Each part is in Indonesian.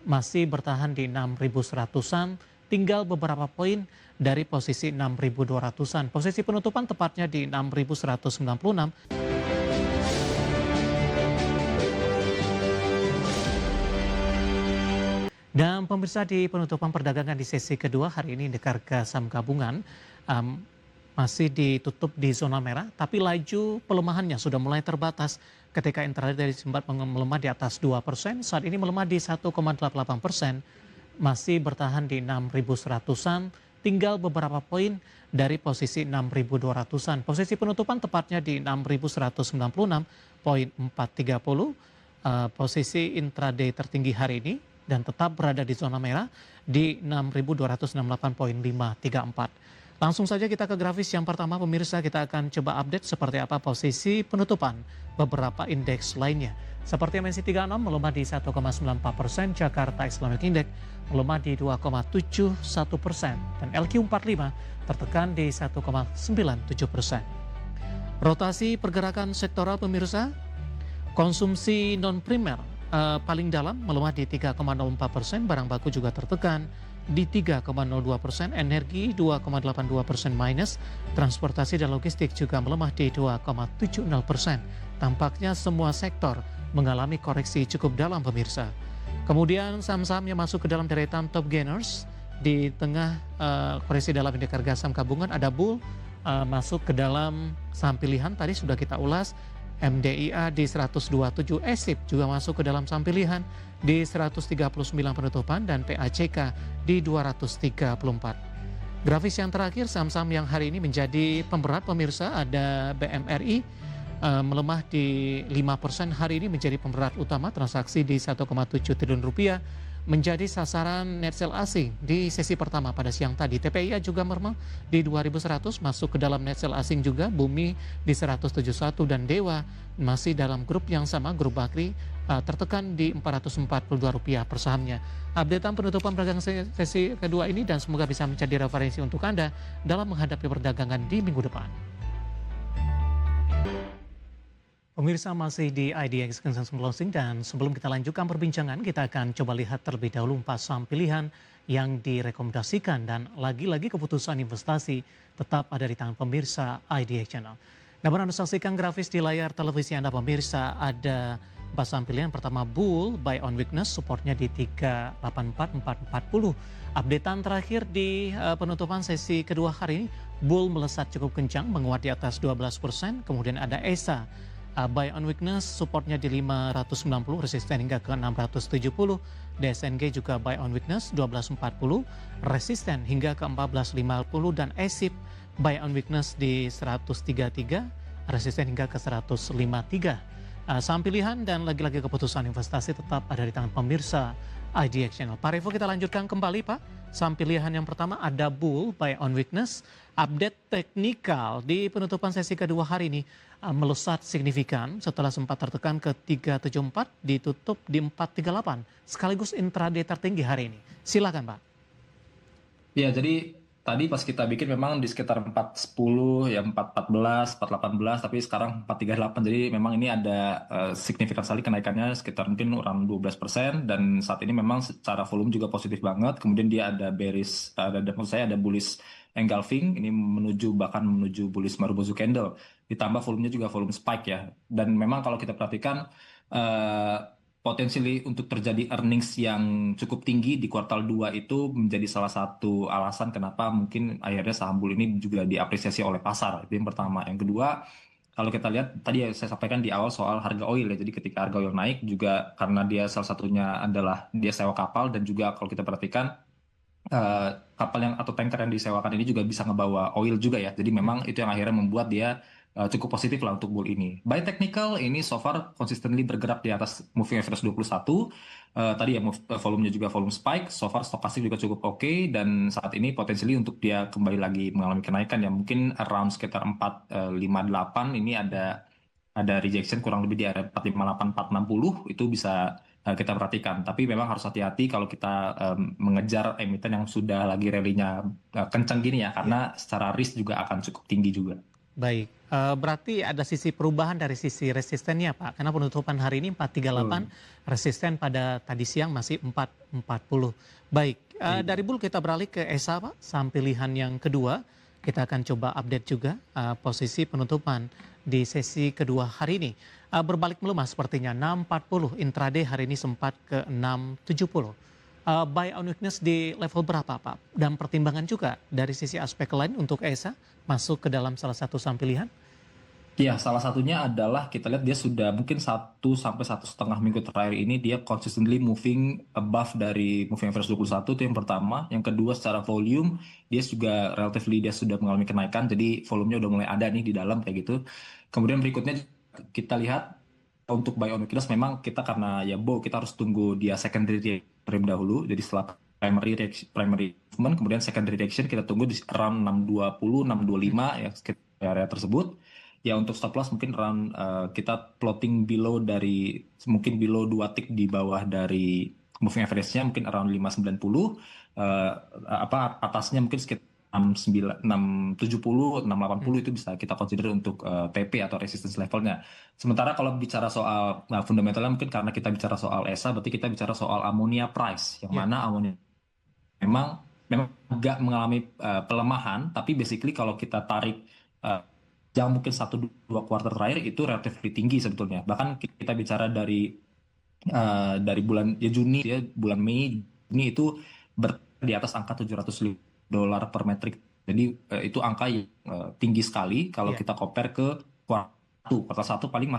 masih bertahan di 6.100-an, tinggal beberapa poin dari posisi 6.200-an. Posisi penutupan tepatnya di 6.196. Dan pemirsa, di penutupan perdagangan di sesi kedua hari ini indeks harga saham gabungan masih ditutup di zona merah, tapi laju pelemahannya sudah mulai terbatas ketika intraday sempat melemah di atas 2%, saat ini melemah di 1,88%, masih bertahan di 6.100-an, tinggal beberapa poin dari posisi 6.200-an. Posisi penutupan tepatnya di 6.196,430, posisi intraday tertinggi hari ini dan tetap berada di zona merah di 6.268,534. Langsung saja kita ke grafis yang pertama pemirsa, kita akan coba update seperti apa posisi penutupan beberapa indeks lainnya. Seperti MNC 36 melemah di 1,94%, Jakarta Islamic Index melemah di 2,71% dan LQ45 tertekan di 1,97%. Rotasi pergerakan sektoral pemirsa, konsumsi non-primer paling dalam melemah di 3,04%, barang baku juga tertekan di 3,02%, energi 2,82% minus, transportasi dan logistik juga melemah di 2,70%. Tampaknya semua sektor mengalami koreksi cukup dalam pemirsa. Kemudian saham-saham yang masuk ke dalam deretan top gainers di tengah koreksi dalam indeks harga saham gabungan ada Bull masuk ke dalam saham pilihan, tadi sudah kita ulas. MDIA di 127, ESIP juga masuk ke dalam saham pilihan di 139 penutupan dan PACK di 234. Grafis yang terakhir saham-saham yang hari ini menjadi pemberat pemirsa, ada BMRI melemah di 5% hari ini menjadi pemberat utama, transaksi di 1,7 triliun rupiah, menjadi sasaran net sell asing di sesi pertama pada siang tadi. TPIA juga melemah di 2.100, masuk ke dalam net sell asing juga. Bumi di 171 dan Dewa masih dalam grup yang sama, grup Bakri, tertekan di Rp442 per sahamnya. Updatean penutupan perdagangan sesi kedua ini dan semoga bisa menjadi referensi untuk Anda dalam menghadapi perdagangan di minggu depan. Pemirsa, masih di IDX Consensus Closing, dan sebelum kita lanjutkan perbincangan, kita akan coba lihat terlebih dahulu 4 saham pilihan yang direkomendasikan, dan lagi-lagi keputusan investasi tetap ada di tangan pemirsa IDX Channel. Dapat Anda saksikan grafis di layar televisi Anda pemirsa, ada 4 saham pilihan. Pertama Bull, buy on weakness, supportnya di 384,440. Updatean terakhir di penutupan sesi kedua hari ini, Bull melesat cukup kencang, menguat di atas 12%. Kemudian ada ESA, buy on weakness, supportnya di 590, resisten hingga ke 670. DSNG juga buy on weakness 1240, resisten hingga ke 1450, dan ESIP buy on weakness di 133, resisten hingga ke 153. Saham pilihan dan lagi-lagi keputusan investasi tetap ada di tangan pemirsa IDX Channel. Pak Revo, kita lanjutkan kembali Pak. Saham pilihan yang pertama ada Bull, buy on weakness. Update teknikal di penutupan sesi kedua hari ini melesat signifikan setelah sempat tertekan ke 374, ditutup di 438, sekaligus intraday tertinggi hari ini. Silakan Pak. Ya, jadi tadi pas kita bikin memang di sekitar 410, ya 414, 418, tapi sekarang 438. Jadi memang ini ada signifikan sekali kenaikannya sekitar mungkin around 12%, dan saat ini memang secara volume juga positif banget. Kemudian dia ada bearish, maksud saya ada bullish engulfing, ini bahkan menuju bullish Marubozu candle. Ditambah volumenya juga volume spike ya. Dan memang kalau kita perhatikan potensi untuk terjadi earnings yang cukup tinggi di kuartal 2 itu menjadi salah satu alasan kenapa mungkin akhirnya saham Bull ini juga diapresiasi oleh pasar. Itu yang pertama. Yang kedua, kalau kita lihat tadi saya sampaikan di awal soal harga oil ya. Jadi ketika harga oil naik juga karena dia salah satunya adalah dia sewa kapal, dan juga kalau kita perhatikan kapal yang atau tanker yang disewakan ini juga bisa ngebawa oil juga ya. Jadi memang itu yang akhirnya membuat dia cukup positif lah untuk Bull ini. By technical ini so far consistently bergerak di atas moving average 21. Tadi ya volumenya juga volume spike. So far stokastik juga cukup oke, dan saat ini potensially untuk dia kembali lagi mengalami kenaikan ya mungkin around sekitar 458. Ini ada rejection kurang lebih di area 458 460, itu bisa kita perhatikan. Tapi memang harus hati-hati kalau kita mengejar emiten yang sudah lagi rally-nya kencang gini ya, karena secara risk juga akan cukup tinggi juga. Baik, berarti ada sisi perubahan dari sisi resistennya, Pak. Karena penutupan hari ini 438, Betul. resisten pada tadi siang masih 440. Baik, Iya. dari bull kita beralih ke ESA, Pak. Saham pilihan yang kedua, kita akan coba update juga posisi penutupan di sesi kedua hari ini. Berbalik melemah sepertinya, 640 intraday hari ini sempat ke 670. Buy on weakness di level berapa, Pak? Dan pertimbangan juga dari sisi aspek lain untuk ESA masuk ke dalam salah satu saham pilihan? Ya, salah satunya adalah kita lihat dia sudah mungkin 1 sampai 1,5 minggu terakhir ini dia consistently moving above dari moving average 21 itu yang pertama. Yang kedua secara volume dia juga relatively dia sudah mengalami kenaikan jadi volumenya udah mulai ada nih di dalam kayak gitu. Kemudian berikutnya kita lihat untuk buy on weakness memang kita karena ya kita harus tunggu dia secondary reaction terlebih dahulu. Jadi setelah primary movement kemudian secondary reaction kita tunggu di around 620 625 ya sekitar area tersebut. Ya untuk stop loss mungkin around kita plotting below dari mungkin below 2 tick di bawah dari moving average-nya mungkin around 590 apa atasnya mungkin sekitar 670 680 itu bisa kita consider untuk TP atau resistance levelnya. Sementara kalau bicara soal fundamentalnya mungkin karena kita bicara soal ESA berarti kita bicara soal ammonia price yang Ya. mana ammonia memang memang agak mengalami pelemahan tapi basically kalau kita tarik uh, yang mungkin 1 2 kuartal terakhir itu relatif tinggi sebetulnya. Bahkan kita bicara dari bulan ya Juni ya bulan Mei ini itu di atas angka $700 per metrik. Jadi itu angka yang tinggi sekali kalau Iya. kita compare ke kuartal 1 paling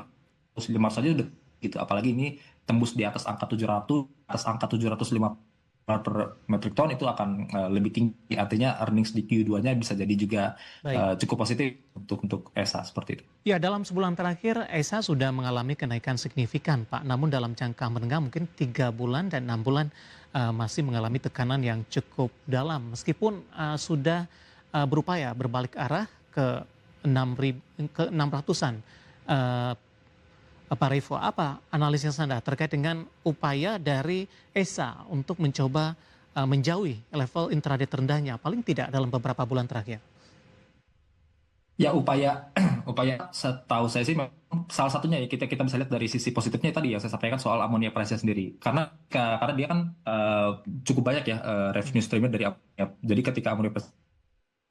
500 saja udah gitu. Apalagi ini tembus di atas angka 700, atas angka 750 per metric ton itu akan lebih tinggi. Artinya earnings di Q2-nya bisa jadi juga Baik. cukup positif untuk ESA seperti itu. Ya, dalam sebulan terakhir ESA sudah mengalami kenaikan signifikan, Pak. Namun dalam jangka menengah mungkin 3 bulan dan 6 bulan masih mengalami tekanan yang cukup dalam. Meskipun sudah berupaya berbalik arah ke 600-an. Pak Revo, apa analisis Anda terkait dengan upaya dari ESA untuk mencoba menjauhi level intraday terendahnya, paling tidak dalam beberapa bulan terakhir? Ya upaya upaya setahu saya sih memang salah satunya ya kita kita bisa lihat dari sisi positifnya tadi ya saya sampaikan soal ammonia price sendiri karena dia kan cukup banyak ya revenue streamnya dari ammonia. Jadi ketika ammonia price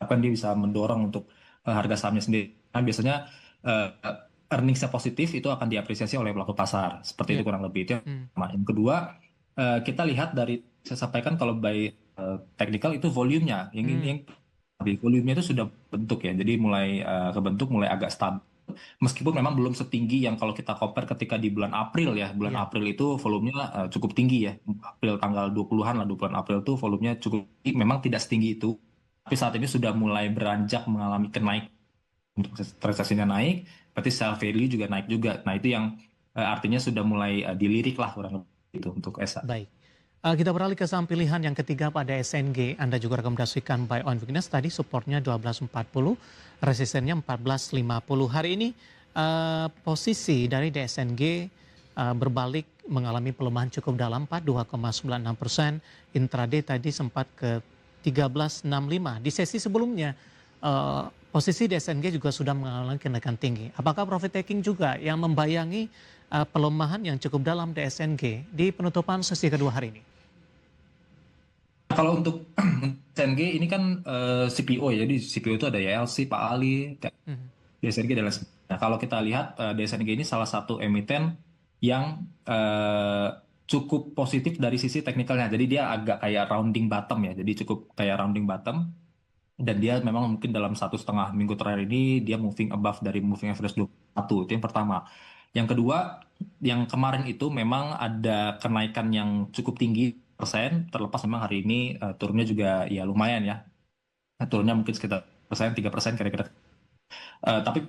kan dia bisa mendorong untuk harga sahamnya sendiri. Nah, biasanya uh, earningsnya positif itu akan diapresiasi oleh pelaku pasar. Seperti itu Ya. kurang lebih itu yang Hmm. pertama. Yang kedua kita lihat dari saya sampaikan kalau by technical itu volumenya yang Hmm. volumenya itu sudah bentuk ya. Jadi mulai kebentuk mulai agak stabil. Meskipun memang belum setinggi yang kalau kita compare ketika di bulan April ya. Bulan Ya. April itu volumenya cukup tinggi ya. April tanggal 20-an lah, 20 April itu volumenya cukup tinggi. Memang tidak setinggi itu. Tapi saat ini sudah mulai beranjak mengalami kenaik untuk transaksinya naik, berarti sell value juga naik juga. Nah itu yang artinya sudah mulai dilirik lah kurang lebih itu untuk ESA. Baik. Kita beralih ke saham pilihan yang ketiga pada SNG. Anda juga rekomendasikan buy on weakness. Tadi supportnya 1240, resistennya 1450. Hari ini posisi dari DSNG berbalik mengalami pelemahan cukup dalam, 2,96%. Intraday tadi sempat ke 1365. Di sesi sebelumnya posisi DSNG juga sudah mengalami kenaikan tinggi. Apakah profit taking juga yang membayangi pelemahan yang cukup dalam DSNG di penutupan sesi kedua hari ini? Kalau untuk SNG ini kan CPO ya, jadi CPO itu ada YLC, Pak Ali, Mhm. DSNG dan lain sebagainya. Nah, kalau kita lihat DSNG ini salah satu emiten yang cukup positif dari sisi teknikalnya. Jadi dia agak kayak rounding bottom ya, jadi cukup kayak rounding bottom. Dan dia memang mungkin dalam 1,5 minggu terakhir ini dia moving above dari moving average 21. Itu yang pertama. Yang kedua, yang kemarin itu memang ada kenaikan yang cukup tinggi persen, terlepas memang hari ini turunnya juga ya lumayan ya. Turunnya mungkin sekitar 3% kira-kira. Tapi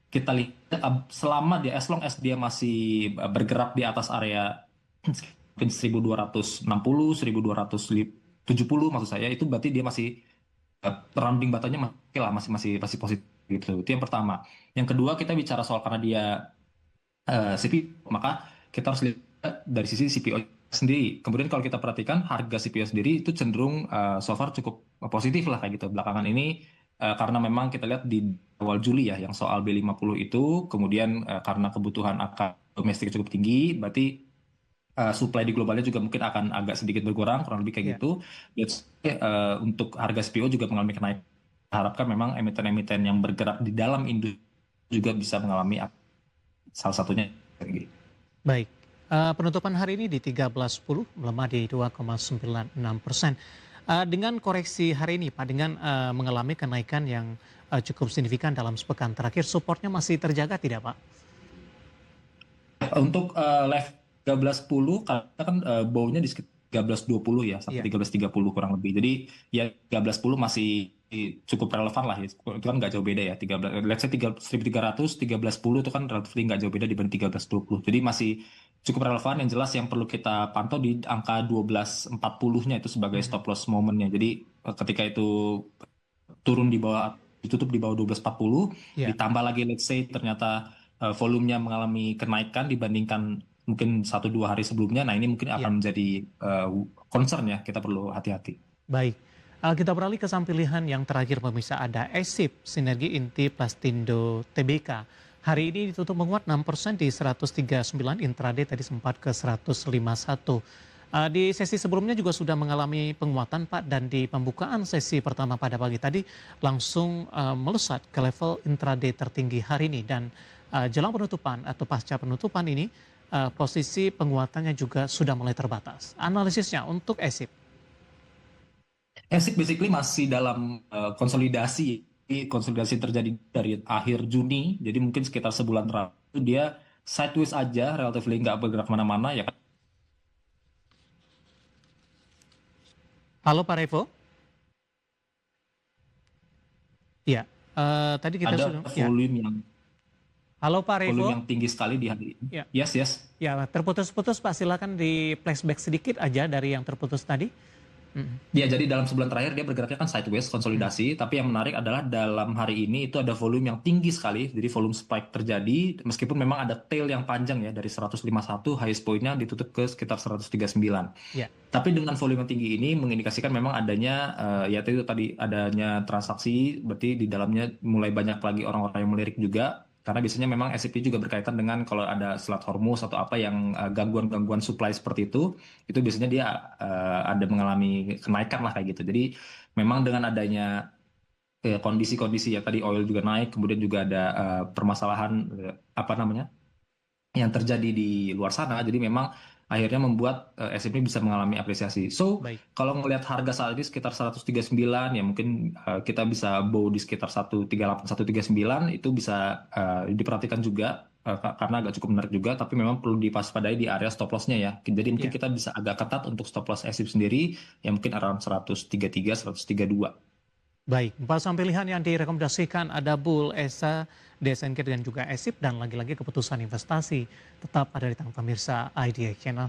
kita lihat selama dia as long as dia masih bergerak di atas area mungkin 1260, 1270 maksud saya itu berarti dia masih rounding batanya masih lah masih positif gitu. Itu yang pertama. Yang kedua kita bicara soal karena dia CPO maka kita harus lihat dari sisi CPO sendiri. Kemudian kalau kita perhatikan harga CPO sendiri itu cenderung so far cukup positif lah kayak gitu. Belakangan ini karena memang kita lihat di awal Juli ya yang soal B50 itu, kemudian karena kebutuhan akan domestik cukup tinggi, berarti supply di globalnya juga mungkin akan agak sedikit berkurang, kurang lebih kayak Ya, gitu. That's why, untuk harga CPO juga mengalami kenaikan. Harapkan memang emiten-emiten yang bergerak di dalam industri juga bisa mengalami salah satunya kayak gitu. baik. Penutupan hari ini di 13.10 melemah di 2,96%. Dengan koreksi hari ini Pak, dengan mengalami kenaikan yang cukup signifikan dalam sepekan terakhir, supportnya masih terjaga tidak Pak? Untuk level 13.10 karena kan baunya di sekitar 13.20 ya sampai Iya, 13.30 kurang lebih. Jadi ya 13.10 masih cukup relevan lah ya. Itu kan nggak jauh beda ya. 13, let's say 1300, 13.10 itu kan relatif nggak jauh beda dibanding 13.20. Jadi masih cukup relevan. Yang jelas yang perlu kita pantau di angka 12.40-nya itu sebagai mhm, stop loss momennya. Jadi ketika itu turun di bawah, ditutup di bawah 12.40, iya, ditambah lagi let's say ternyata volumenya mengalami kenaikan dibandingkan mungkin 1-2 hari sebelumnya, nah ini mungkin iya. akan menjadi concern ya, kita perlu hati-hati. Baik. Kita beralih ke saham pilihan yang terakhir pemirsa, ada ESIP, Sinergi Inti Plastindo Tbk. Hari ini ditutup menguat 6% di 139, intraday tadi sempat ke 151. Di sesi sebelumnya juga sudah mengalami penguatan Pak, dan di pembukaan sesi pertama pada pagi tadi langsung melesat ke level intraday tertinggi hari ini, dan jelang penutupan atau pasca penutupan ini posisi penguatannya juga sudah mulai terbatas. Analisisnya untuk ESIP. ASIC basically masih dalam konsolidasi. Konsolidasi terjadi dari akhir Juni, jadi mungkin sekitar sebulan terakhir dia sideways aja, relatively nggak bergerak kemana-mana ya. Halo Pak Revo. Ya, tadi kita Ada sudah, ya. volume yang Halo Pak volume Revo. yang tinggi sekali di hari ini. Ya, Yes, yes. ya, terputus-putus Pak, silakan di flashback sedikit aja dari yang terputus tadi. Mm, Ya, jadi dalam sebulan terakhir dia bergeraknya kan sideways, mm, konsolidasi. Tapi yang menarik adalah dalam hari ini itu ada volume yang tinggi sekali. Jadi volume spike terjadi, meskipun memang ada tail yang panjang ya, dari 151, highest point-nya ditutup ke sekitar 139. ya, Tapi dengan volume yang tinggi ini mengindikasikan memang adanya, ya itu tadi adanya transaksi, berarti di dalamnya mulai banyak lagi orang-orang yang melirik juga. Karena biasanya memang SCP juga berkaitan dengan kalau ada Selat Hormuz atau apa yang gangguan-gangguan supply seperti itu biasanya dia ada mengalami kenaikan lah kayak gitu. Jadi memang dengan adanya kondisi-kondisi ya tadi oil juga naik, kemudian juga ada permasalahan apa namanya yang terjadi di luar sana. Jadi memang akhirnya membuat S&P bisa mengalami apresiasi. So, baik. kalau ngelihat harga saat ini sekitar 139, ya mungkin kita bisa bow di sekitar 138, 139, itu bisa diperhatikan juga karena agak cukup menarik juga, tapi memang perlu dipaspadai di area stop loss-nya ya. Jadi mungkin Ya, kita bisa agak ketat untuk stop loss S&P sendiri, yang mungkin around 133, 132. baik. Empat saham pilihan yang direkomendasikan ada Bull, ESA, DSNK dan juga ESIP, dan lagi-lagi keputusan investasi tetap ada di tangan pemirsa IDX Channel.